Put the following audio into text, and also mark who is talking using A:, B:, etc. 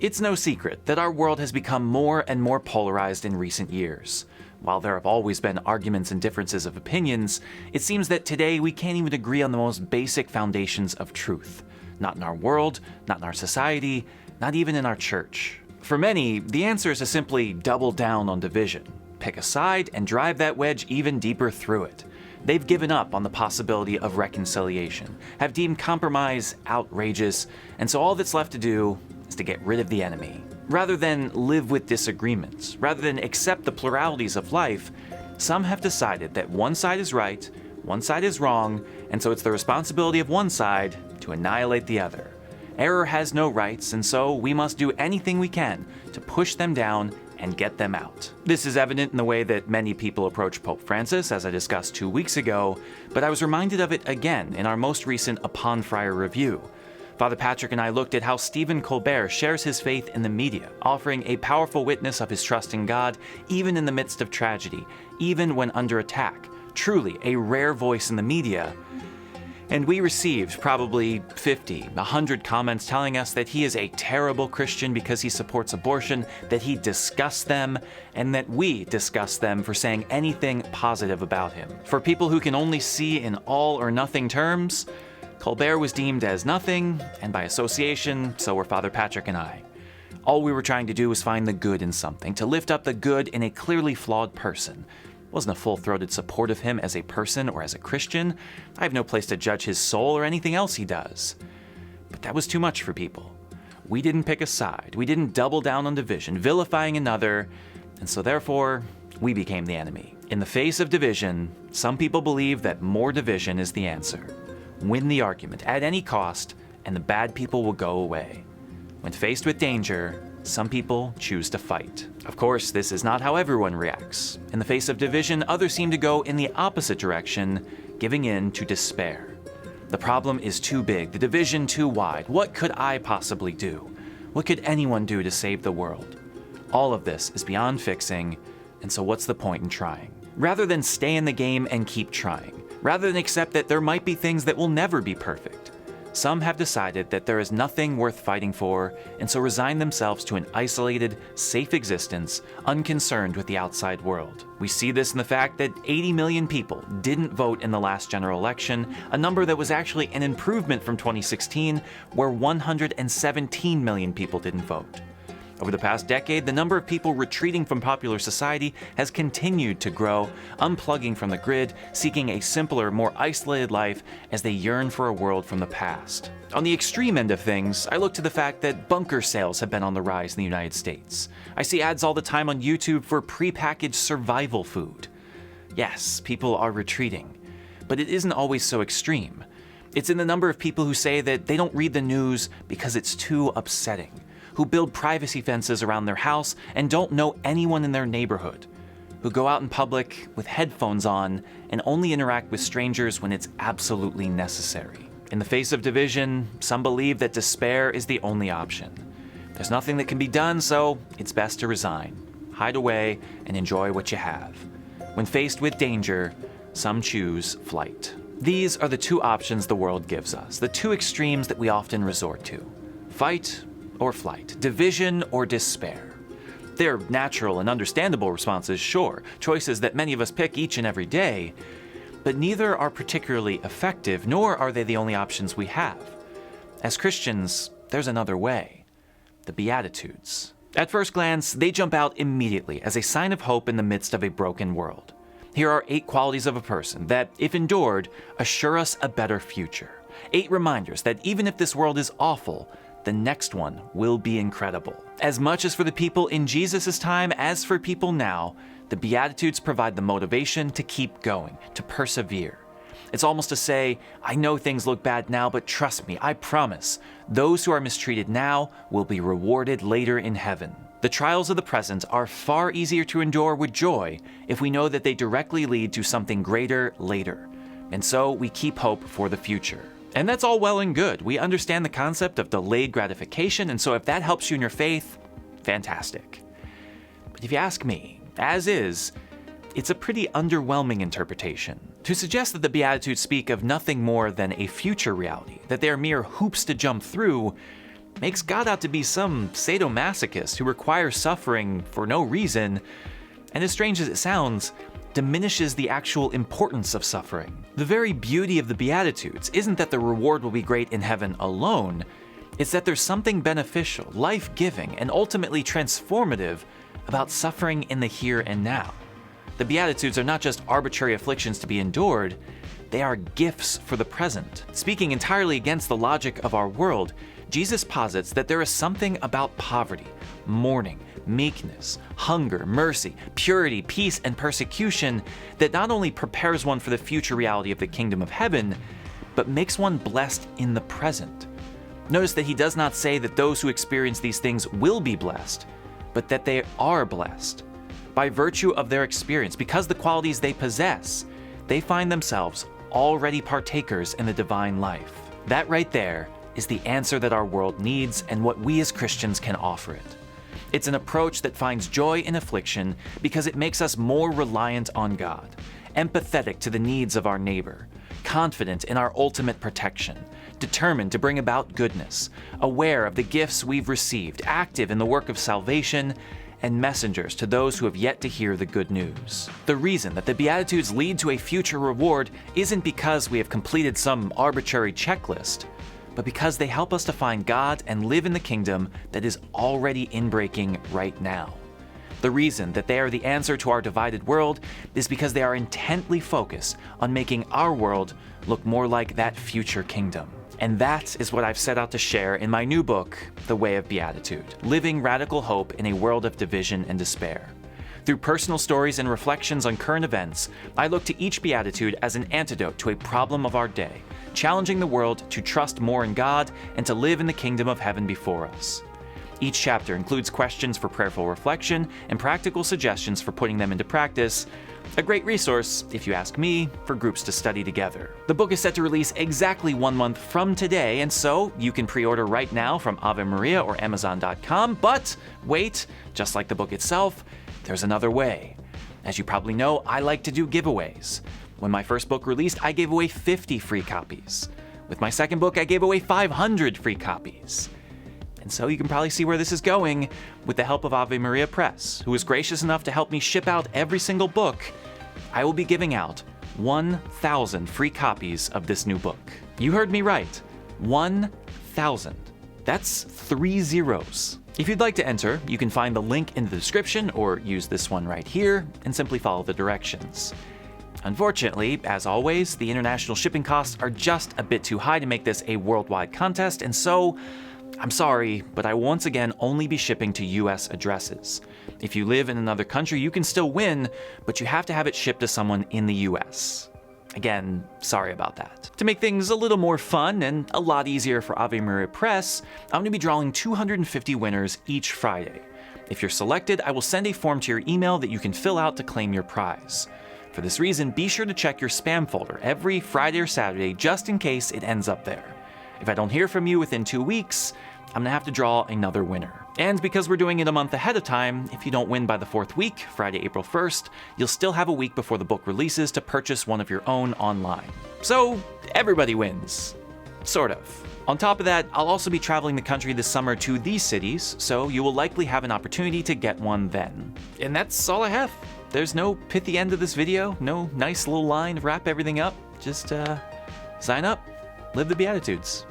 A: It's no secret that our world has become more and more polarized in recent years. While there have always been arguments and differences of opinions, it seems that today we can't even agree on the most basic foundations of truth. Not in our world, not in our society, not even in our church. For many, the answer is to simply double down on division. Pick a side and drive that wedge even deeper through it. They've given up on the possibility of reconciliation, have deemed compromise outrageous, and so all that's left to do is to get rid of the enemy. Rather than live with disagreements, rather than accept the pluralities of life, some have decided that one side is right, one side is wrong, and so it's the responsibility of one side to annihilate the other. Error has no rights, and so we must do anything we can to push them down and get them out. This is evident in the way that many people approach Pope Francis, as I discussed 2 weeks ago, but I was reminded of it again in our most recent Upon FRIAR review. Father Patrick and I looked at how Stephen Colbert shares his faith in the media, offering a powerful witness of his trust in God, even in the midst of tragedy, even when under attack. Truly a rare voice in the media. And we received probably 50, 100 comments telling us that he is a terrible Christian because he supports abortion, that he disgusts them, and that we disgust them for saying anything positive about him. For people who can only see in all or nothing terms, Colbert was deemed as nothing, and by association, so were Father Patrick and I. All we were trying to do was find the good in something, to lift up the good in a clearly flawed person. Wasn't a full-throated support of him as a person or as a Christian. I have no place to judge his soul or anything else he does. But that was too much for people. We didn't pick a side. We didn't double down on division, vilifying another, and so therefore, we became the enemy. In the face of division, some people believe that more division is the answer. Win the argument at any cost, and the bad people will go away. When faced with danger, some people choose to fight. Of course, this is not how everyone reacts. In the face of division, others seem to go in the opposite direction, giving in to despair. The problem is too big, the division too wide. What could I possibly do? What could anyone do to save the world? All of this is beyond fixing, and so what's the point in trying? Rather than stay in the game and keep trying, rather than accept that there might be things that will never be perfect, some have decided that there is nothing worth fighting for, and so resign themselves to an isolated, safe existence, unconcerned with the outside world. We see this in the fact that 80 million people didn't vote in the last general election, a number that was actually an improvement from 2016, where 117 million people didn't vote. Over the past decade, the number of people retreating from popular society has continued to grow, unplugging from the grid, seeking a simpler, more isolated life as they yearn for a world from the past. On the extreme end of things, I look to the fact that bunker sales have been on the rise in the United States. I see ads all the time on YouTube for prepackaged survival food. Yes, people are retreating, but it isn't always so extreme. It's in the number of people who say that they don't read the news because it's too upsetting, who build privacy fences around their house and don't know anyone in their neighborhood, who go out in public with headphones on and only interact with strangers when it's absolutely necessary. In the face of division, some believe that despair is the only option. There's nothing that can be done, so it's best to resign, hide away, and enjoy what you have. When faced with danger, some choose flight. These are the two options the world gives us, the two extremes that we often resort to: fight or flight, division or despair. They're natural and understandable responses, sure, choices that many of us pick each and every day, but neither are particularly effective, nor are they the only options we have. As Christians, there's another way: the Beatitudes. At first glance, they jump out immediately as a sign of hope in the midst of a broken world. Here are 8 qualities of a person that, if endured, assure us a better future. 8 reminders that even if this world is awful, the next one will be incredible. As much as for the people in Jesus' time as for people now, the Beatitudes provide the motivation to keep going, to persevere. It's almost to say, I know things look bad now, but trust me, I promise, those who are mistreated now will be rewarded later in heaven. The trials of the present are far easier to endure with joy if we know that they directly lead to something greater later. And so we keep hope for the future. And that's all well and good. We understand the concept of delayed gratification, and so if that helps you in your faith, fantastic. But if you ask me, as is, it's a pretty underwhelming interpretation. To suggest that the Beatitudes speak of nothing more than a future reality, that they are mere hoops to jump through, makes God out to be some sadomasochist who requires suffering for no reason, and as strange as it sounds, diminishes the actual importance of suffering. The very beauty of the Beatitudes isn't that the reward will be great in heaven alone, it's that there's something beneficial, life-giving, and ultimately transformative about suffering in the here and now. The Beatitudes are not just arbitrary afflictions to be endured, they are gifts for the present. Speaking entirely against the logic of our world, Jesus posits that there is something about poverty, mourning, meekness, hunger, mercy, purity, peace, and persecution that not only prepares one for the future reality of the kingdom of heaven, but makes one blessed in the present. Notice that he does not say that those who experience these things will be blessed, but that they are blessed. By virtue of their experience, because the qualities they possess, they find themselves already partakers in the divine life. That right there is the answer that our world needs and what we as Christians can offer it. It's an approach that finds joy in affliction because it makes us more reliant on God, empathetic to the needs of our neighbor, confident in our ultimate protection, determined to bring about goodness, aware of the gifts we've received, active in the work of salvation, and messengers to those who have yet to hear the good news. The reason that the Beatitudes lead to a future reward isn't because we have completed some arbitrary checklist, but because they help us to find God and live in the kingdom that is already inbreaking right now. The reason that they are the answer to our divided world is because they are intently focused on making our world look more like that future kingdom. And that is what I've set out to share in my new book, The Way of Beatitude, Living Radical Hope in a World of Division and Despair. Through personal stories and reflections on current events, I look to each Beatitude as an antidote to a problem of our day, challenging the world to trust more in God and to live in the kingdom of heaven before us. Each chapter includes questions for prayerful reflection and practical suggestions for putting them into practice. A great resource, if you ask me, for groups to study together. The book is set to release exactly 1 month from today, and so you can pre-order right now from Ave Maria or Amazon.com. But wait, just like the book itself, there's another way. As you probably know, I like to do giveaways. When my first book released, I gave away 50 free copies. With my second book, I gave away 500 free copies. And so you can probably see where this is going. With the help of Ave Maria Press, who was gracious enough to help me ship out every single book, I will be giving out 1,000 free copies of this new book. You heard me right, 1,000. That's 3 zeros. If you'd like to enter, you can find the link in the description or use this one right here and simply follow the directions. Unfortunately, as always, the international shipping costs are just a bit too high to make this a worldwide contest, and so I'm sorry, but I will once again only be shipping to US addresses. If you live in another country, you can still win, but you have to have it shipped to someone in the US. Again, sorry about that. To make things a little more fun and a lot easier for Ave Maria Press, I'm going to be drawing 250 winners each Friday. If you're selected, I will send a form to your email that you can fill out to claim your prize. For this reason, be sure to check your spam folder every Friday or Saturday just in case it ends up there. If I don't hear from you within 2 weeks, I'm gonna have to draw another winner. And because we're doing it a month ahead of time, if you don't win by the 4th week, Friday, April 1st, you'll still have a week before the book releases to purchase one of your own online. So everybody wins. Sort of. On top of that, I'll also be traveling the country this summer to these cities, so you will likely have an opportunity to get one then. And that's all I have. There's no pithy end to this video, no nice little line to wrap everything up. Just sign up, live the Beatitudes.